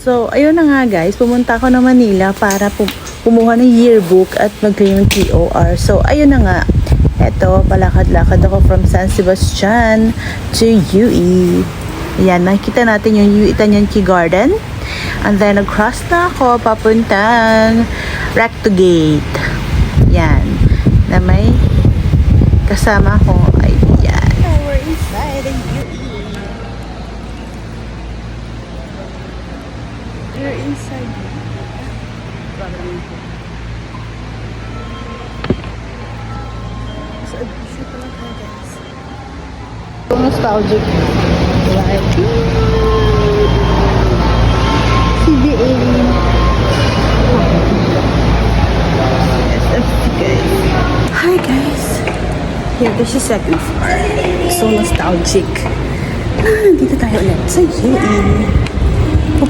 So, ayun na nga guys, pumunta ako ng Manila para kumuha ng yearbook at mag-claim ng TOR. So, ayun na nga. Eto, palakad-lakad ako from San Sebastian to UE. Ayan, nakikita natin yung UE Tanyanki Garden. And then, nag-cross na ako papuntang Recto Gate. Yan. Na may kasama ko. Ayan. We're inside the UE. We're inside. So, adventure pala tayo guys. So nostalgic. Like, CBA. SFC guys. Hi guys. Here, this is second floor. So nostalgic. Nandito tayo ulit sa UE.